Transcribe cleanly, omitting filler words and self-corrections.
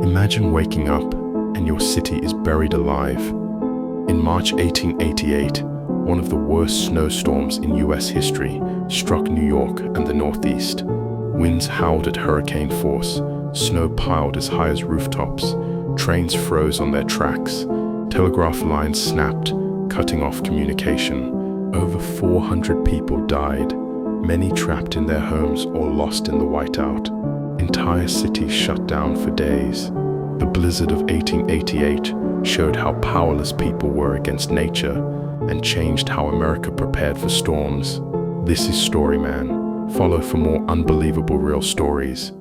Imagine waking up and your city is buried alive. In March 1888, one of the worst snowstorms in US history struck New York and the Northeast. Winds howled at hurricane force, snow piled as high as rooftops, trains froze on their tracks, telegraph lines snapped, cutting off communication. Over 400 people died, many trapped in their homes or lost in the whiteout. Entire cities shut down for days. The blizzard of 1888 showed how powerless people were against nature and changed how America prepared for storms. This is Storyman. Follow for more unbelievable real stories.